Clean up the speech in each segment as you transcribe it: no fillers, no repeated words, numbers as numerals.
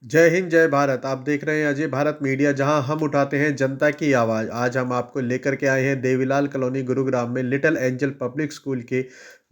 जय हिंद, जय भारत। आप देख रहे हैं अजय भारत मीडिया, जहां हम उठाते हैं जनता की आवाज़। आज हम आपको लेकर के आए हैं देवीलाल कॉलोनी गुरुग्राम में लिटिल एंजल पब्लिक स्कूल के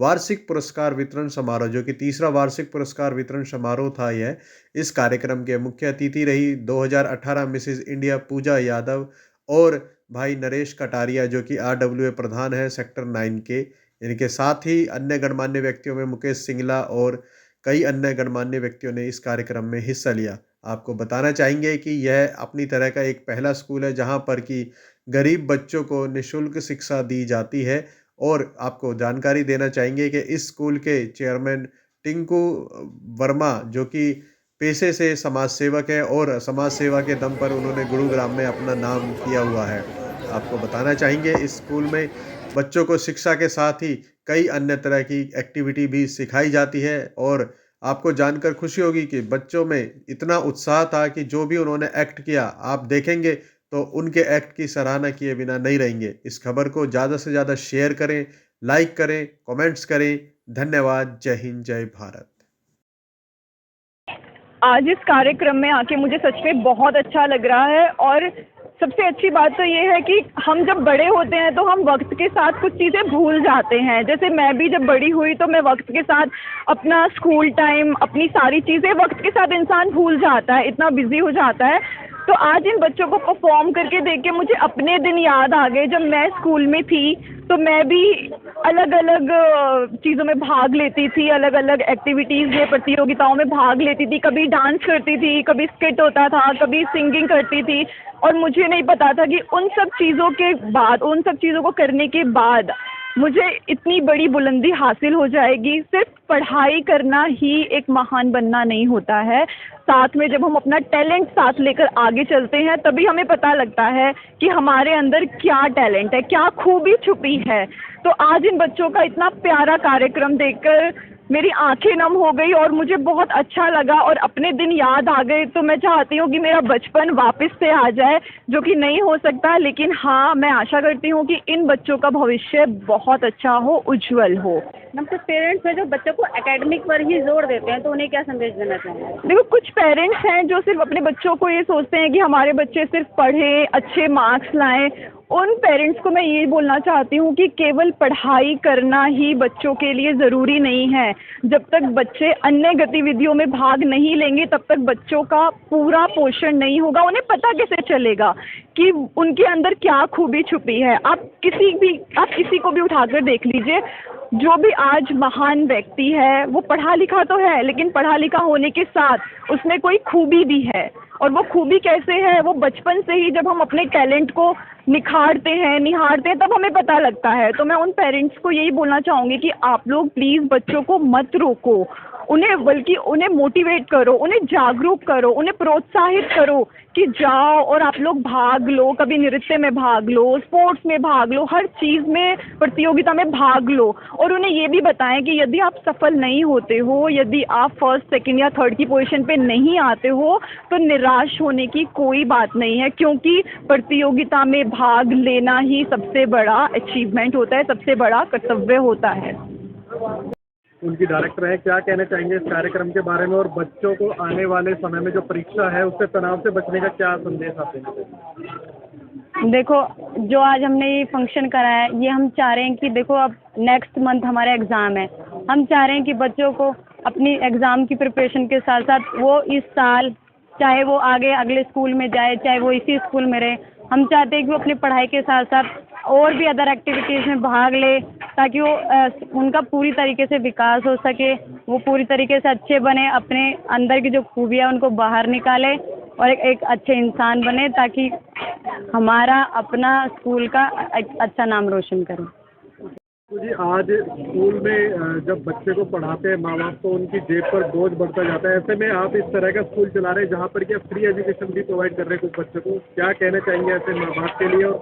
वार्षिक पुरस्कार वितरण समारोह, जो कि तीसरा वार्षिक पुरस्कार वितरण समारोह था। यह इस कार्यक्रम के मुख्य अतिथि रही 2018 मिसेज इंडिया पूजा यादव और भाई नरेश कटारिया, जो कि RWA प्रधान है सेक्टर 9 के। इनके साथ ही अन्य गणमान्य व्यक्तियों में मुकेश सिंगला और कई अन्य गणमान्य व्यक्तियों ने इस कार्यक्रम में हिस्सा लिया। आपको बताना चाहेंगे कि यह अपनी तरह का एक पहला स्कूल है जहां पर कि गरीब बच्चों को निःशुल्क शिक्षा दी जाती है। और आपको जानकारी देना चाहेंगे कि इस स्कूल के चेयरमैन टिंकू वर्मा, जो कि पेशे से समाज सेवक है और समाज सेवा के दम पर उन्होंने गुरुग्राम में अपना नाम किया हुआ है। आपको बताना चाहेंगे इस स्कूल में बच्चों को शिक्षा के साथ ही कई अन्य तरह की एक्टिविटी भी सिखाई जाती है। और आपको जानकर खुशी होगी कि बच्चों में इतना उत्साह था कि जो भी उन्होंने एक्ट किया, आप देखेंगे तो उनके एक्ट की सराहना किए बिना नहीं रहेंगे। इस खबर को ज़्यादा से ज़्यादा शेयर करें, लाइक करें, कमेंट्स करें। धन्यवाद। जय हिंद, जय भारत। आज इस कार्यक्रम में आके मुझे सच में बहुत अच्छा लग रहा है। और सबसे अच्छी बात तो ये है कि हम जब बड़े होते हैं तो हम वक्त के साथ कुछ चीज़ें भूल जाते हैं। जैसे मैं भी जब बड़ी हुई तो मैं वक्त के साथ अपना स्कूल टाइम, अपनी सारी चीज़ें वक्त के साथ इंसान भूल जाता है, इतना बिजी हो जाता है। तो आज इन बच्चों को परफॉर्म करके देख के मुझे अपने दिन याद आ गए जब मैं स्कूल में थी। तो मैं भी अलग अलग चीज़ों में भाग लेती थी, अलग अलग एक्टिविटीज़ में, प्रतियोगिताओं में भाग लेती थी। कभी डांस करती थी, कभी स्किट होता था, कभी सिंगिंग करती थी। और मुझे नहीं पता था कि उन सब चीज़ों के बाद, उन सब चीज़ों को करने के बाद मुझे इतनी बड़ी बुलंदी हासिल हो जाएगी। सिर्फ पढ़ाई करना ही एक महान बनना नहीं होता है, साथ में जब हम अपना टैलेंट साथ लेकर आगे चलते हैं तभी हमें पता लगता है कि हमारे अंदर क्या टैलेंट है, क्या खूबी छुपी है। तो आज इन बच्चों का इतना प्यारा कार्यक्रम देखकर मेरी आंखें नम हो गई और मुझे बहुत अच्छा लगा और अपने दिन याद आ गए। तो मैं चाहती हूँ कि मेरा बचपन वापस से आ जाए, जो कि नहीं हो सकता, लेकिन हाँ, मैं आशा करती हूँ कि इन बच्चों का भविष्य बहुत अच्छा हो, उज्जवल हो। हम कुछ पेरेंट्स हैं जो बच्चों को एकेडमिक पर ही जोर देते हैं, तो उन्हें क्या संदेश देना चाहेंगे? देखो, कुछ पेरेंट्स हैं जो सिर्फ अपने बच्चों को ये सोचते हैं कि हमारे बच्चे सिर्फ पढ़ें, अच्छे मार्क्स लाएं। उन पेरेंट्स को मैं ये बोलना चाहती हूँ कि केवल पढ़ाई करना ही बच्चों के लिए ज़रूरी नहीं है। जब तक बच्चे अन्य गतिविधियों में भाग नहीं लेंगे तब तक बच्चों का पूरा पोषण नहीं होगा। उन्हें पता कैसे चलेगा कि उनके अंदर क्या खूबी छुपी है। आप किसी को भी उठाकर देख लीजिए, जो भी आज महान व्यक्ति है वो पढ़ा लिखा तो है, लेकिन पढ़ा लिखा होने के साथ उसमें कोई खूबी भी है। और वो खूबी कैसे है, वो बचपन से ही जब हम अपने टैलेंट को निखारते हैं, निहारते हैं, तब हमें पता लगता है। तो मैं उन पेरेंट्स को यही बोलना चाहूँगी कि आप लोग प्लीज़ बच्चों को मत रोको, बल्कि उन्हें मोटिवेट करो, उन्हें जागरूक करो, उन्हें प्रोत्साहित करो कि जाओ और आप लोग भाग लो, कभी नृत्य में भाग लो, स्पोर्ट्स में भाग लो, हर चीज़ में, प्रतियोगिता में भाग लो। और उन्हें ये भी बताएं कि यदि आप सफल नहीं होते हो, यदि आप फर्स्ट, सेकंड या थर्ड की पोजीशन पे नहीं आते हो, तो निराश होने की कोई बात नहीं है, क्योंकि प्रतियोगिता में भाग लेना ही सबसे बड़ा अचीवमेंट होता है, सबसे बड़ा कर्तव्य होता है। उनकी डायरेक्टर हैं, क्या कहना चाहेंगे इस कार्यक्रम के बारे में और बच्चों को आने वाले समय में जो परीक्षा है उससे तनाव से बचने का क्या संदेश आप देना चाहेंगे? देखो, जो आज हमने ये फंक्शन कराया है, ये हम चाह रहे हैं कि देखो, अब नेक्स्ट मंथ हमारा एग्ज़ाम है। हम चाह रहे हैं कि बच्चों को अपनी एग्ज़ाम की प्रिपरेशन के साथ साथ वो इस साल, चाहे वो आगे अगले स्कूल में जाए, चाहे वो इसी स्कूल में रहे, हम चाहते हैं कि वो अपनी पढ़ाई के साथ साथ और भी अदर एक्टिविटीज़ में भाग ले, ताकि वो उनका पूरी तरीके से विकास हो सके, वो पूरी तरीके से अच्छे बने, अपने अंदर की जो खूबियाँ उनको बाहर निकाले और एक अच्छे इंसान बने, ताकि हमारा अपना स्कूल का एक अच्छा नाम रोशन करें। तो जी, आज स्कूल में जब बच्चे को पढ़ाते हैं माँ बाप, तो उनकी जेब पर बोझ बढ़ता जाता है। ऐसे में आप इस तरह का स्कूल चला रहे हैं जहाँ पर कि आप फ्री एजुकेशन भी प्रोवाइड कर रहे हैं कुछ बच्चों को, क्या कहना चाहेंगे ऐसे माँ बाप के लिए और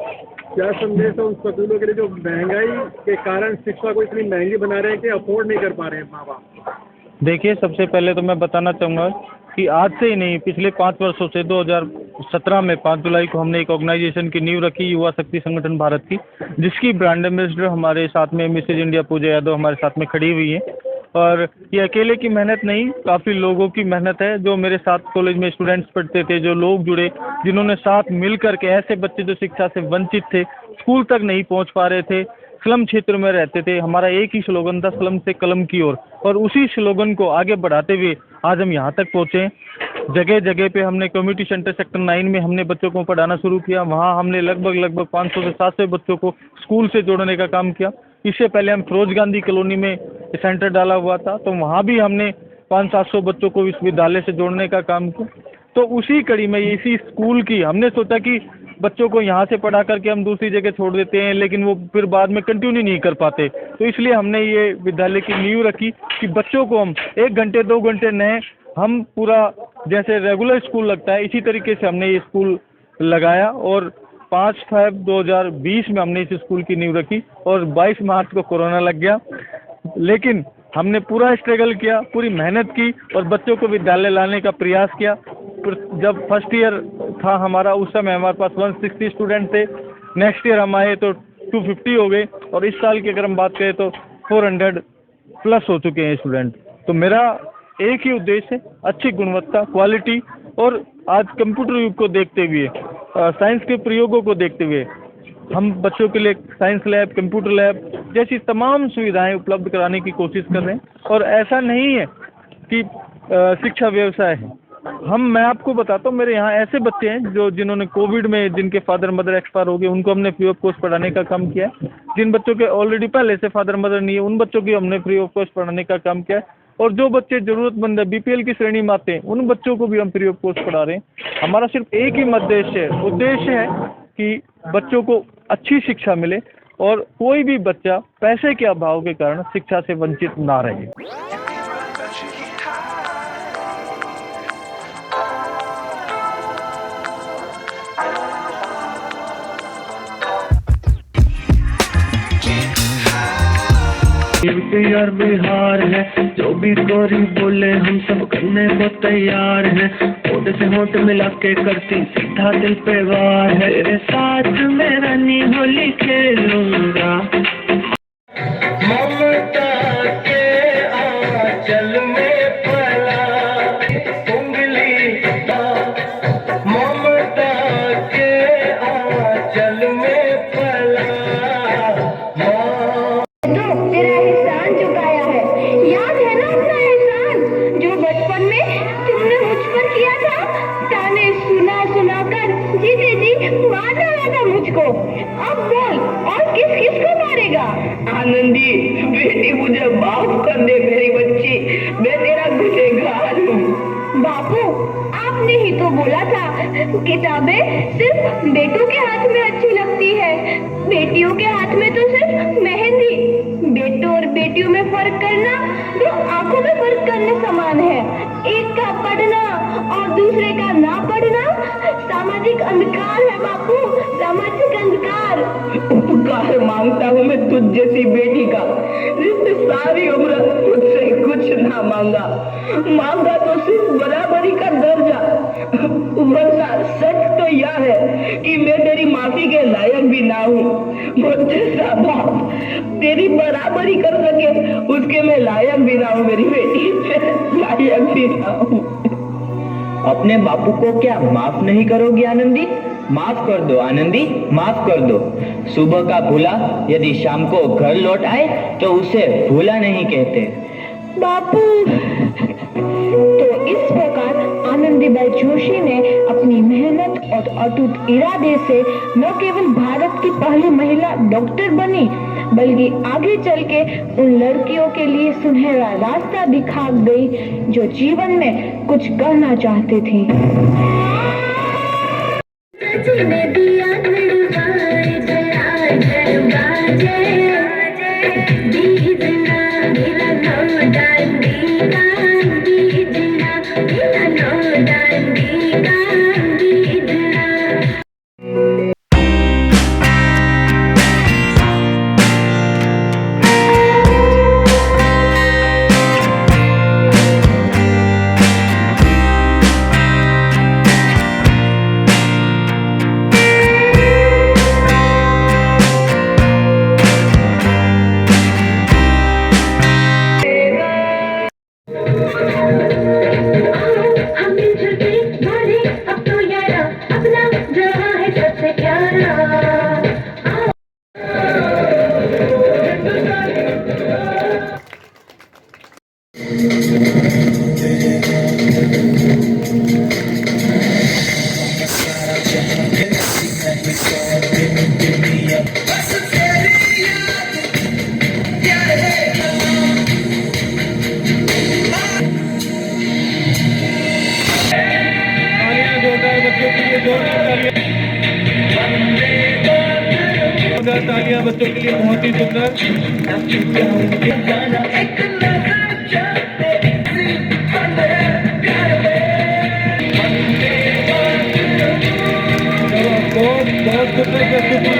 क्या संदेश है उन स्कूलों के लिए जो महंगाई के कारण शिक्षा को इतनी महंगी बना रहे हैं कि अफोर्ड नहीं कर पा रहे हैं माँ बाप? देखिए, सबसे पहले तो मैं बताना चाहूँगा कि आज से ही नहीं, पिछले 5 वर्षों से 2017 में 5 जुलाई को हमने एक ऑर्गेनाइजेशन की नींव रखी, युवा शक्ति संगठन भारत की, जिसकी ब्रांड एम्बेसडर हमारे साथ में मिसेज इंडिया पूजा यादव हमारे साथ में खड़ी हुई है। और ये अकेले की मेहनत नहीं, काफ़ी लोगों की मेहनत है। जो मेरे साथ कॉलेज में स्टूडेंट्स पढ़ते थे, जो लोग जुड़े, जिन्होंने साथ मिल कर के, ऐसे बच्चे जो शिक्षा से वंचित थे, स्कूल तक नहीं पहुंच पा रहे थे, स्लम क्षेत्र में रहते थे, हमारा एक ही स्लोगन था, स्लम से कलम की ओर, और उसी स्लोगन को आगे बढ़ाते हुए आज हम यहाँ तक पहुँचे। जगह जगह पे हमने कम्युनिटी सेंटर सेक्टर 9 में हमने बच्चों को पढ़ाना शुरू किया। वहाँ हमने लगभग 500 से 700 बच्चों को स्कूल से जोड़ने का काम किया। इससे पहले हम फिरोज गांधी कॉलोनी में सेंटर डाला हुआ था, तो वहाँ भी हमने 500-700 बच्चों को विश्वविद्यालय से जोड़ने का काम किया। तो उसी कड़ी में इसी स्कूल की हमने सोचा कि बच्चों को यहाँ से पढ़ा करके हम दूसरी जगह छोड़ देते हैं, लेकिन वो फिर बाद में कंटिन्यू नहीं कर पाते, तो इसलिए हमने ये विद्यालय की नींव रखी कि बच्चों को हम 1 घंटे 2 घंटे नए, हम पूरा जैसे रेगुलर स्कूल लगता है इसी तरीके से हमने ये स्कूल लगाया। और 5/5/2020 में हमने इस स्कूल की नींव रखी और 22 मार्च को कोरोना लग गया, लेकिन हमने पूरा स्ट्रगल किया, पूरी मेहनत की और बच्चों को विद्यालय लाने का प्रयास किया। जब फर्स्ट ईयर था हमारा, उस समय हमारे पास 160 स्टूडेंट थे। नेक्स्ट ईयर हम आए तो 250 हो गए, और इस साल की अगर हम बात करें तो 400 प्लस हो चुके हैं स्टूडेंट। तो मेरा एक ही उद्देश्य है, अच्छी गुणवत्ता, क्वालिटी, और आज कंप्यूटर युग को देखते हुए, साइंस के प्रयोगों को देखते हुए हम बच्चों के लिए साइंस लैब, कंप्यूटर लैब जैसी तमाम सुविधाएं उपलब्ध कराने की कोशिश कर रहे हैं। और ऐसा नहीं है कि शिक्षा व्यवसाय है। मैं आपको बताता हूँ, मेरे यहाँ ऐसे बच्चे हैं जिन्होंने कोविड में, जिनके फादर मदर एक्सपायर हो गए, उनको हमने फ्री ऑफ कॉस्ट पढ़ाने का काम किया है। जिन बच्चों के ऑलरेडी पहले से फादर मदर नहीं है, उन बच्चों की हमने फ्री ऑफ कॉस्ट पढ़ाने का काम किया है। और जो बच्चे ज़रूरतमंद है, बीपीएल की श्रेणी में आते हैं, उन बच्चों को भी हम फ्री ऑफ कॉस्ट पढ़ा रहे हैं। हमारा सिर्फ एक ही उद्देश्य है कि बच्चों को अच्छी शिक्षा मिले और कोई भी बच्चा पैसे के अभाव के कारण शिक्षा से वंचित ना रहे। यार बिहार है, जो भी गोरी बोले हम सब करने को तैयार हैं। होठ से होठ मिला के करती सीधा दिल पे वार है। तेरे साथ मैं रानी होली खेलूंगा। ममता के आंचल में पला उंगली का, ममता के आंचल में पला। तेरा एहसान चुकाया है, याद है ना अपना एहसान जो बचपन में तुमने मुझ पर किया था। ताने सुना कर जीते जी मार डाला था मुझको। अब बोल, और किस को मारेगा? आनंदी बेटी, मुझे माफ कर दे मेरी बच्ची, मैं तेरा गुनहगार हूँ। बापू, आपने ही तो बोला था किताबें सिर्फ बेटों के हाथ में अच्छी लगती है, बेटियों के हाथ में तो सिर्फ मेहंदी। बेटों और बेटियों में फर्क करना तो आंखों में फर्क करने समान है। एक का पढ़ना और दूसरे का ना पढ़ना सामाजिक अंधकार है बापू, सामाजिक अंधकार। उपकार मांगता हूँ मैं तुझ जैसी बेटी का, जिसने सारी उम्र मुझसे कुछ ना मांगा तो सिर्फ बराबरी का दर्जा। वरना सच तो यह है कि मैं तेरी माफी के लायक भी ना हूँ। मुझे बाप तेरी बराबरी कर सके उसके मैं लायक भी ना हूँ मेरी बेटी, लायक भी ना हूँ। अपने बापू को क्या माफ नहीं करोगी आनंदी? माफ कर दो आनंदी, माफ कर दो। सुबह का भूला यदि शाम को घर लौट आए तो उसे भूला नहीं कहते। बापू। तो इस प्रकार आनंदीबाई जोशी ने अपनी मेहनत और अटूट इरादे से न केवल भारत की पहली महिला डॉक्टर बनी, बल्कि आगे चल के उन लड़कियों के लिए सुनहरा रास्ता दिखा गई जो जीवन में कुछ करना चाहती थी। सबसे प्यारा। तालियां जोरदार बच्चों के लिए, जोरदार तालियां बच्चों के लिए, बहुत ही सुंदर। बहुत बहुत सुंदर प्रस्तुति।